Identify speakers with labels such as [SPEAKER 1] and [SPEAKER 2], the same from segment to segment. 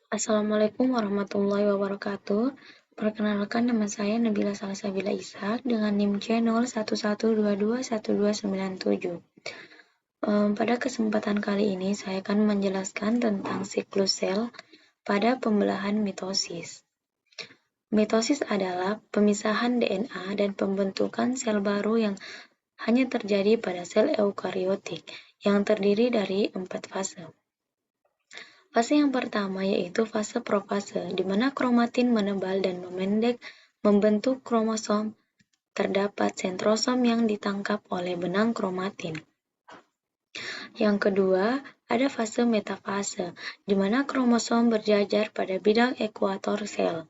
[SPEAKER 1] Assalamualaikum warahmatullahi wabarakatuh. Perkenalkan, nama saya Nabila Salsabila Ishak dengan NIM C01122127. Pada kesempatan kali ini saya akan menjelaskan tentang siklus sel pada pembelahan mitosis. Mitosis adalah pemisahan DNA dan pembentukan sel baru yang hanya terjadi pada sel eukariotik yang terdiri dari 4 fase. Fase yang pertama yaitu fase profase, di mana kromatin menebal dan memendek membentuk kromosom. Terdapat sentrosom yang ditangkap oleh benang kromatin. Yang kedua, ada fase metafase, di mana kromosom berjajar pada bidang ekuator sel.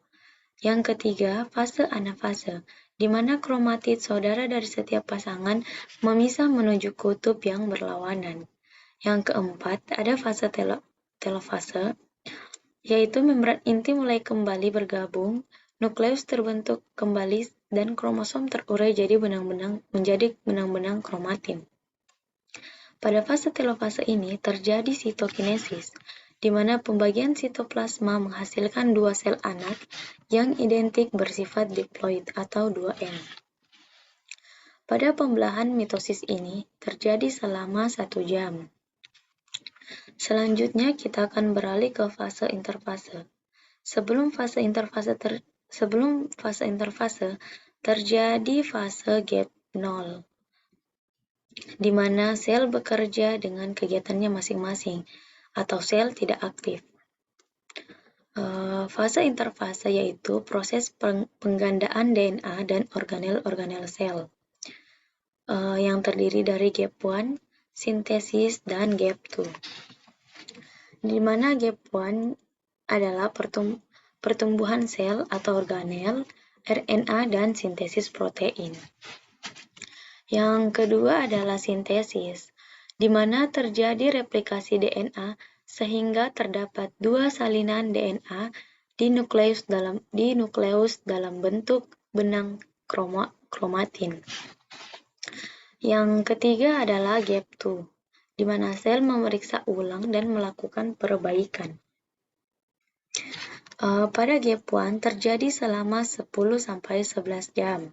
[SPEAKER 1] Yang ketiga, fase anafase, di mana kromatid saudara dari setiap pasangan memisah menuju kutub yang berlawanan. Yang keempat, ada fase telofase, yaitu membran inti mulai kembali bergabung, nukleus terbentuk kembali, dan kromosom terurai menjadi benang-benang kromatin. Pada fase telofase ini terjadi sitokinesis, di mana pembagian sitoplasma menghasilkan 2 sel anak yang identik bersifat diploid atau 2N. Pada pembelahan mitosis ini terjadi selama 1 jam. Selanjutnya kita akan beralih ke fase interfase. Sebelum fase interfase terjadi fase gap 0, di mana sel bekerja dengan kegiatannya masing-masing atau sel tidak aktif. Fase interfase yaitu proses penggandaan DNA dan organel-organel sel yang terdiri dari gap 1, sintesis, dan gap 2. Di mana gap 1 adalah pertumbuhan sel atau organel, RNA, dan sintesis protein. Yang kedua adalah sintesis, di mana terjadi replikasi DNA sehingga terdapat 2 salinan DNA di nukleus dalam bentuk benang kromatin. Yang ketiga adalah gap 2, di mana sel memeriksa ulang dan melakukan perbaikan. Pada gap 1 terjadi selama 10-11 jam.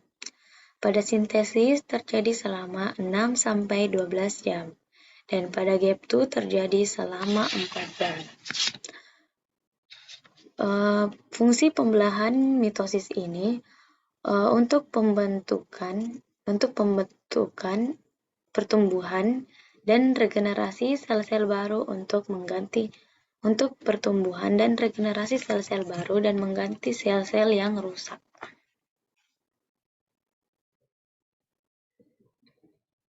[SPEAKER 1] Pada sintesis terjadi selama 6-12 jam. Dan pada gap 2 terjadi selama 4 jam. Fungsi pembelahan mitosis ini untuk pembentukan, pertumbuhan, dan regenerasi sel-sel baru untuk pertumbuhan dan regenerasi sel-sel baru dan mengganti sel-sel yang rusak.